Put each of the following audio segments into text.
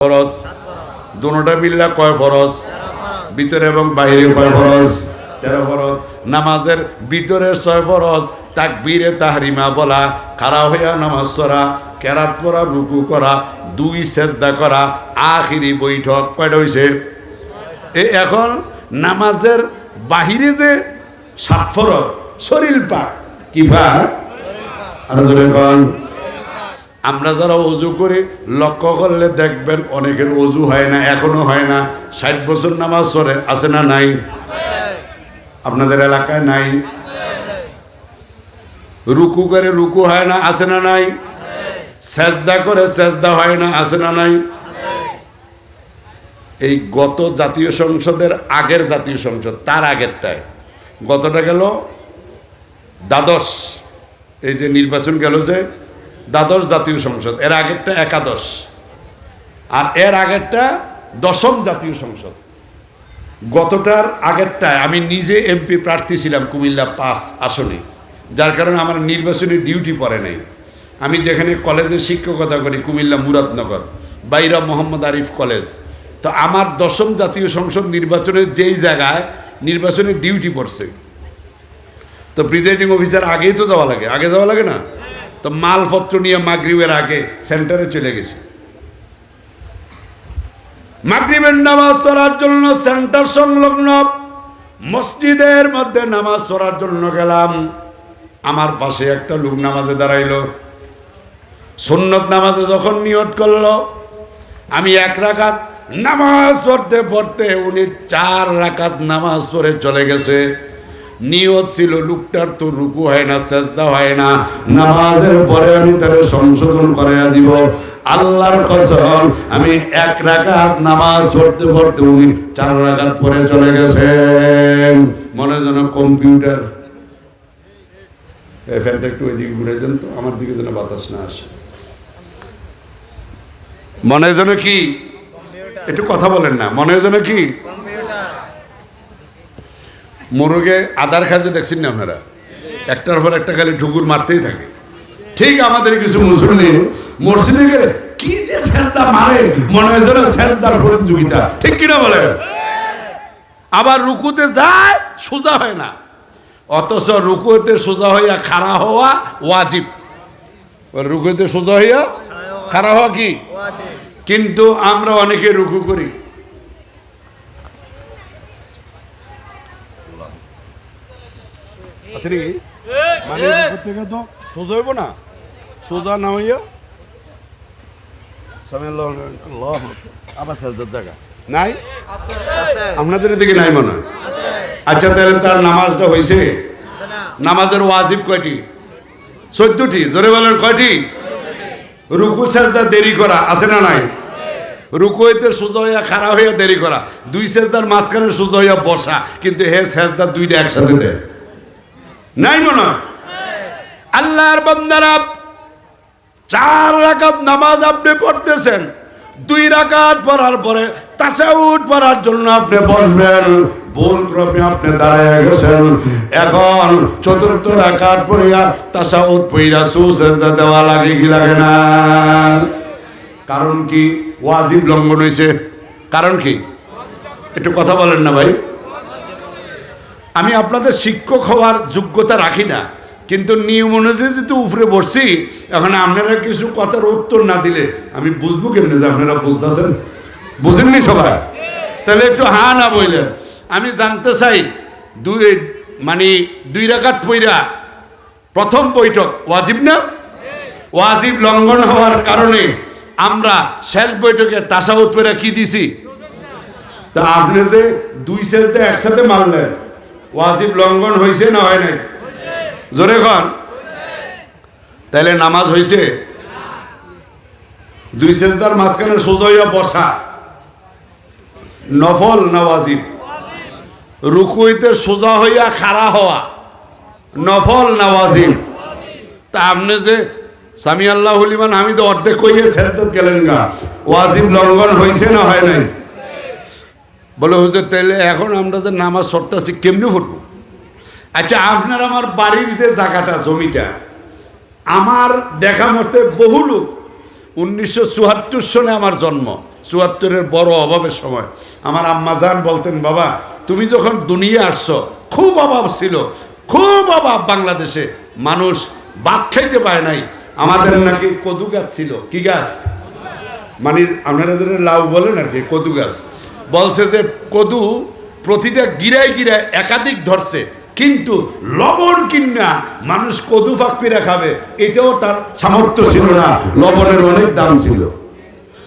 ফরজ দুটোটা মিললে কয় ফরজ ভিতরে এবং বাইরে কয় ফরজ 13 ফরজ নামাজের ভিতরে 6 ফরজ তাকবীরে তাহরিমা বলা খাড়া হইয়া নামাজ পড়া কেরাত পড়া রুকু করা 2 সেজদা করা আখিরি বৈঠক কয়টা হইছে এখন নামাজের বাহিরে যে 7 ফরজ শরীর পাক কি ভাগ আর ধরে কোন আমরা যারা ওযু করে লক্ষ্য করলে দেখবেন অনেকের ওযু হয় না এখনো হয় না 60 বছর নামাজ পড়ে আছে না নাই আপনাদের এলাকায় নাই রুকু করে রুকু হয় না আছে না নাই সেজদা করে সেজদা হয় না আছে না নাই এই গত জাতীয় সংসদের আগের জাতীয় সংসদ তার আগেরটায় গতটা গেল দ্বাদশ এই যে নির্বাচন গেল যে দ্বাদশ জাতীয় সংসদ এর আগেরটা একাদশ আর এর আগেরটা দশম জাতীয় সংসদ গতটার আগেরটায় আমি নিজে এমপি প্রার্থী ছিলাম কুমিল্লা 5 আসনে যার কারণে আমার নির্বাচনী ডিউটি পড়ে নাই আমি যেখানে কলেজে শিক্ষকতা করি কুমিল্লা মুরাদনগর বাইরা মোহাম্মদ আরিফ কলেজ তো আমার দশম জাতীয় সংসদ নির্বাচনের যেই জায়গায় নির্বাচনের ডিউটি পড়ছে তো প্রিজাইডিং অফিসার আগেই তো যাওয়া লাগে আগে যাওয়া লাগে না তো মালপত্র নিয়ে মাগরিবের আগে সেন্টারে চলে গেছি মাগরিবের নামাজ পড়ার জন্য সেন্টার সংলগ্ন মসজিদের মধ্যে নামাজ পড়ার জন্য গেলাম আমার পাশে একটা লোক নামাজে দাঁড়াইলো সুন্নত নামাজে যখন নিয়ত করলো আমি 1 রাকাত নামাজ পড়তে পড়তে উনি 4 রাকাত নামাজ পড়ে চলে গেছে নিয়ত ছিল লোকটার তো রুকু হয় না সেজদা হয় না নামাজের পরে আমি তারে সংশোধন করাইয়া দিব আল্লাহর কসম আমি 1 রাকাত নামাজ পড়তে পড়তে উনি 4 রাকাত পরে চলে গেছেন মনে যেন কম্পিউটার এই ফ্যানটা একটু ওইদিকে ঘুরে দেন তো আমার দিকে যেন বাতাস না আসে মনে যেন কি একটু কথা বলেন না মনে যেন কি মোরগে আদার খাজে দেখছেন না আপনারা একটার পর একটা খালি ঠুকুর মারতেই থাকে ঠিক আমাদের কিছু মুসল্লি মসজিদে গেলে কি যে সেজদা মারে মনে হয় যেন সেজদার প্রতিযোগিতা ঠিক কিনা বলে আবার রুকুতে যায় সোজা হয় না অথচ রুকুতে সোজা হইয়া খাড়া হওয়া ওয়াজিব রুকুতে সোজা হইয়া খাড়া হওয়া কি কিন্তু আমরা অনেকে রুকু করি মানে থেকে তো সোজা হইব না সোজা না হইয়া আবার সেজদার জায়গা নাই আপনাদের দিকে নাই মনে হয় আচ্ছা তাহলে তার নামাজটা হয়েছে নামাজের ওয়াজিব কয়টি 14টি জোরে বলেন কয়টি রুকু সেজদা দেরি করা আছে না নাই রুকু হইতে সোজা হইয়া খাড়া হইয়া দেরি করা 2 সেজদার মাঝখানে সোজা হইয়া বসা কিন্তু হে সেজদা 2টা একসাথে দেয় নাই মনে আল্লাহর বান্দারা 4 রাকাত নামাজ আপনি পড়তেছেন 2 রাকাত পড়ার পরে তাশাহুদ পড়ার জন্য আপনি বসবেন ভুল ক্রমে আপনি দাঁড়ায় গেছেন এখন 4র্থ রাকাত পড়িয়া তাশাহুদ পড়িয়া সুজদা দেওয়া লাগে কি লাগে না কারণ কি ওয়াজিব লঙ্ঘন হয়েছে কারণ কি একটু কথা বলেন না ভাই আমি আপনাদের শিক্ষক হওয়ার যোগ্যতা রাখি না কিন্তু নিয়ম অনুযায়ী যেহেতু উপরে বসছি এখন আপনারা কিছু কথার উত্তর না দিলে আমি বুঝবো কেমনে যে আপনারা বুঝতেছেন বুঝেননি সবাই তাহলে একটু হ্যাঁ না বললেন আমি জানতে চাই 2 রাকাত পইরা প্রথম বৈঠক ওয়াজিব না ওয়াজিব লঙ্ঘন হওয়ার কারণে আমরা শেষ বৈঠকে তাশাহুদ পড়ে কি দিছি তা আপনি যে 2 সেজদা একসাথে মারলেন ওয়াজিব লঙ্ঘন হয়েছে না হয় নাই জোরে কন তাহলে নামাজ হয়েছে 2 সেজদার মাঝখানে সোজা হইয়া বসা নফল না ওয়াজিব রুকু হইতে সোজা হইয়া খাড়া হওয়া নফল না ওয়াজিব তা আপনি যে সামি আল্লাহু লিমান হামিদ অর্ধেক কইয়ে সেজদাত গেলেন গা ওয়াজিব লঙ্ঘন হয়েছে না হয় নাই বলে হুজুর তাইলে এখন আমরা যে নামাজ পড়তেছি কেমনে পড়বো আচ্ছা আপনার আমার বাড়ির যে জায়গাটা জমিটা আমার দেখা মতে বহু লোক 1974 সনে আমার জন্ম 74-এর বড় অভাবের সময় আমার আম্মা জান বলতেন, বাবা তুমি যখন দুনিয়া আসছো খুব অভাব ছিল, খুব অভাব, বাংলাদেশে মানুষ ভাত খাইতে পায় নাই। আমাদের নাকি কদু গাছ ছিল। কি গাছ? মানে আপনারা যারা লাউ বলেন আর কি, কদু গাছ। বলছে যে কদু প্রতিটা গিরায় গিরায় একাধিক ধরছে, কিন্তু লবণ কিনা মানুষ কদু ফাঁক করে খাবে এটাও তার সামর্থ্য ছিল না, লবণের অনেক দাম ছিল।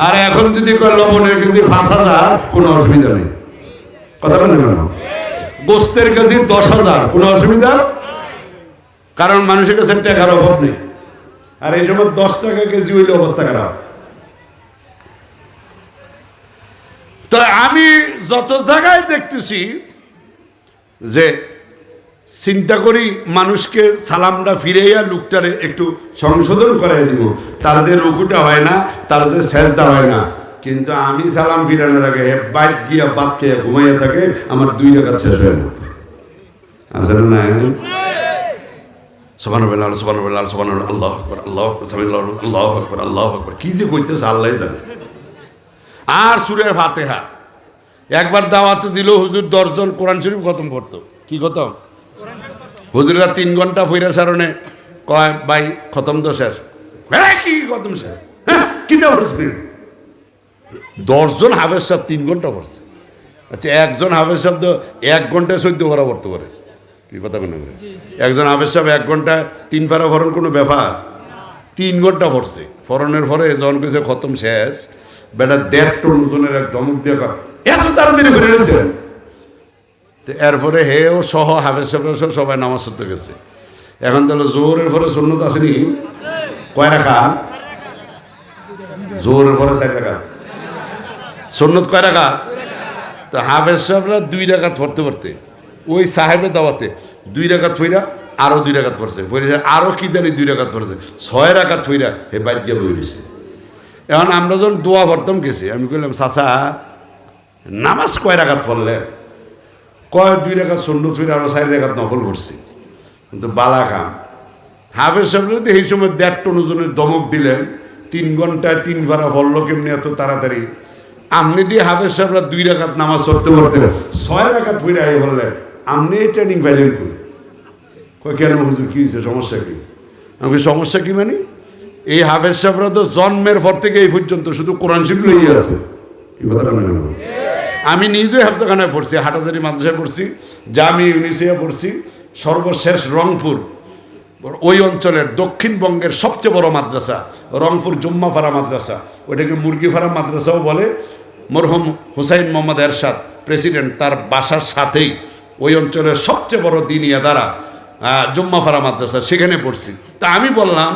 আর এখন যদি লবণের কেজি 5,000, কোনো অসুবিধা নেই। কথা বলেন কেন? গোস্তের কেজি 10,000, কোনো অসুবিধা, কারণ মানুষের কাছে টাকার অভাব নেই। আর এই সময় 10 টাকা কেজি হইলে অবস্থা খারাপ। তো আমি যত জায়গায় দেখতেছি যে চিন্তা করি মানুষকে সালামটা ফিরাইয়া লোকটারে একটু সংশোধন করাই দিব, তার যে রুকুটা হয় না, তার যে সেজদা হয় না। কিন্তু আমি সালাম ফিরানোর আগে বাইক গিয়া বাদ খেয়ে ঘুমাইয়া থাকে, আমার 2 রাকাত শেষ হয় না। আছে না? সুবহানাল্লাহ, সুবহানাল্লাহ, সুবহানাল্লাহ, আল্লাহু আকবার, আল্লাহু আকবার, আল্লাহু আকবার, আল্লাহু আকবার, কি যে কইতেছে আল্লাহই জানে। আর সূরা ফাতিহা একবার দাওয়াতে দিল, হুজুর 10 জন কোরআন শরীফ খতম করতো। কি খতম? হুজুররা 3 ঘন্টা ফইরা সারণে কয় ভাই খতম তো শেষ। কি খতম শেষ? হ্যাঁ, কি দেওয়া 10 জন হাফেজ সাহেব 3 ঘন্টা পড়ছে। আচ্ছা, একজন হাফেজ সাহেব তো 1 ঘন্টায় 14 পারা পড়তে পারে। কি কথা মনে করে? একজন হাফেজ সাহেব 1 ঘন্টায় 3 পারা ফরন কোনো ব্যাপার? 3 ঘন্টা পড়ছে। ফরনের পরে যখন কেছে খতম শেষ, বেটা 1.5 টন ওজনের এক ধমক দিয়ে এত তাড়াতাড়ি ফিরে গেছেন। তো এরপরে হেও সহ হাফেজ সাহেব সহ সবাই নামাজ পড়তে গেছে। এখন তাহলে জোহরের পরে সুন্নত আসেনি? কয় রাকাত? জোহরের পরে 4 রাকাত। সুন্নত কয় রাকাত? তো হাফেজ সাহেবরা 2 রাকাত পড়তে পড়তে ওই সাহেবের দাওয়াতে 2 রাকাত ফইরা আরো 2 রাকাত পড়ছে, আরো কি জানি 2 রাকাত পড়ছে, 6 রাকাত ফইরা হে বাইক গিয়ে বই রয়েছে। এখন আমরা যখন দোয়া পড়তাম গেছি, আমি কইলাম চাচা নামাজ কয় রাকাত পড়লেন? কয় 2 রাকাত সুন্নত ফিরে আরো 4 রাকাত নফল পড়ছি। কিন্তু বালা কাম। হাফেজ সাহেব এই সময় 1.5 টন ওজনের ধমক দিলেন, 3 ঘন্টায় 3 পারা পড়লো কেমনি এত তাড়াতাড়ি? আপনি দিয়ে হাফেজ সাহেবরা 2 রাকাত নামাজ পড়তে পড়তে 6 রাকাত ফিরে আই বললেন, আপনি এই ট্রেনিং পাইলেন কই? কেন হুজুর, কি হয়েছে, সমস্যা কি? আমি সমস্যা কি মানে, এই হাফেজ সাহেবরা তো জন্মের পর থেকে এই পর্যন্ত শুধু কোরআন শরীফ লইয়া আছে। কি কথা বলেন? আমি নিজে হাফজাখানায় পড়ছি, হাটাজারি মাদ্রাসায় পড়ছি, জামি ইউনিসিয়া পড়ছি, সর্বশেষ রংপুর, ওই অঞ্চলের দক্ষিণবঙ্গের সবচেয়ে বড় মাদ্রাসা রংপুর জুম্মাপাড়া মাদ্রাসা, ওইটাকে মুরগিপাড়া মাদ্রাসাও বলে। মরহুম হুসাইন মোহাম্মদ এরশাদ প্রেসিডেন্ট, তার বাসার সাথেই ওই অঞ্চলের সবচেয়ে বড় দিনী আদারা জুম্মাপাড়া মাদ্রাসা, সেখানে পড়ছি। তা আমি বললাম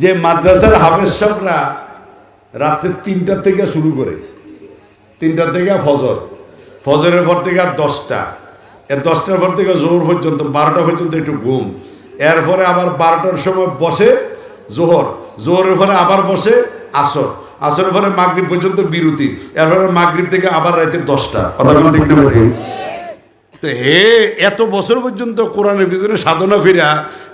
যে মাদ্রাসার হাফেজ সাহেবরা রাত্রে 3টা থেকে শুরু করে, 3টা থেকে ফজর, ফজরের পর থেকে আর 10টা, এর 10টার পর থেকে জোহর পর্যন্ত 12টা পর্যন্ত একটু ঘুম, এরপরে আবার 12টার সময় বসে জোহর, জোহরের পরে আবার বসে আসর, আসরের পরে মাগরিব পর্যন্ত বিরতি, এরপরে মাগরিব থেকে আবার রাতে 10টা। কথা ঠিক না? তো হে এত বছর পর্যন্ত কোরআনের পিছনে সাধনা করিয়া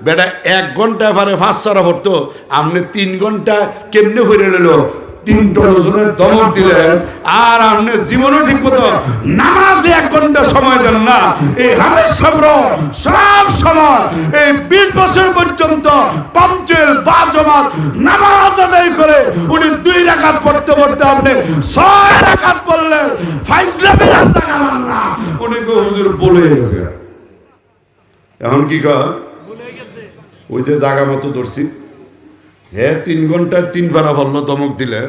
বেটা 1 ঘন্টা এবারে 5 সারা পড়তো, আপনি 3 ঘন্টা কেমনে ফিরে এলো? 3 টন ওজনের ধমক দিলেন, আর আপনি জীবনও ঠিক মতো নামাজে 1 ঘন্টা সময় দেন না। এই হাফেজ সাহেবর সব সময় এই 20 বছর পর্যন্ত পাঞ্চুয়াল বা জামাত নামাজ আদায় করে উনি 2 রাকাত পড়তে পড়তে আপনি 6 রাকাত পড়লেন। ফাইজলামের হাত কামান না, উনি গো হুজুর বলে গেছে। এখন কি কয়? ওই যে জায়গা মতো ধরছি, হ্যাঁ 3 ঘন্টায় 3 পারা পড়লো, ধমক দিলেন,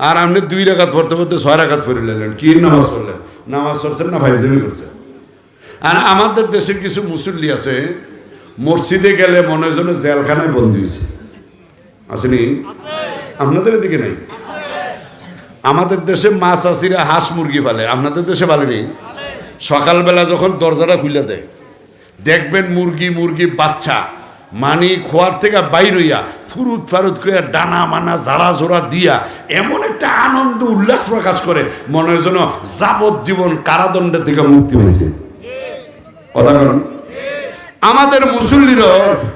আর আপনি 2 রাকাত পড়তে পড়তে 6 রাকাত পড়ে নিলেন। কি নামাজ পড়লেন? নামাজ পড়ছেন না ফাইজলামি করছেন? আর আমাদের দেশের কিছু মুসল্লি আছে, মসজিদে গেলে মনে হয় যেন জেলখানায় বন্দী হয়েছে। আসেনি? আপনাদের দিকে নাই? আমাদের দেশে মাছ চাষিরা হাঁস মুরগি পালে, আপনাদের দেশে পালে নেই? সকালবেলা যখন দরজাটা খুলে দেয়, দেখবেন মুরগি বাচ্চা মানি খোয়ার থেকে বাইর হইয়া ফুরুত ফারুত করে ডানা মানা জারা জোড়া দিয়া এমন একটা আনন্দ উল্লাস প্রকাশ করে, মনে হয় যেন যাবজ্জীবন কারাদণ্ডের থেকে মুক্তি হয়েছে। কথা বলুন। আমাদের মুসল্লিরা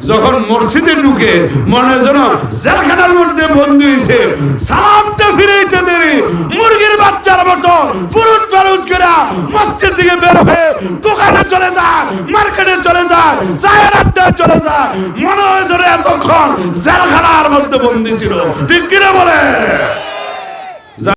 যখন মসজিদে ঢুকে মনে যেন জেলখানার মধ্যে বন্দী হয়েছে, সালামটা ফিরাইতে দেরি মুরগির বাচ্চার মতো ফুরুত ফারুত করে মসজিদ থেকে বের হয়ে দোকানে চলে যায়, মার্কেটে চলে যায়, চায়ের আড্ডায় চলে যায়, মনে হয় যেন এতক্ষণ জেলখানার মধ্যে বন্দী ছিল। ঠিক কিনা বলে?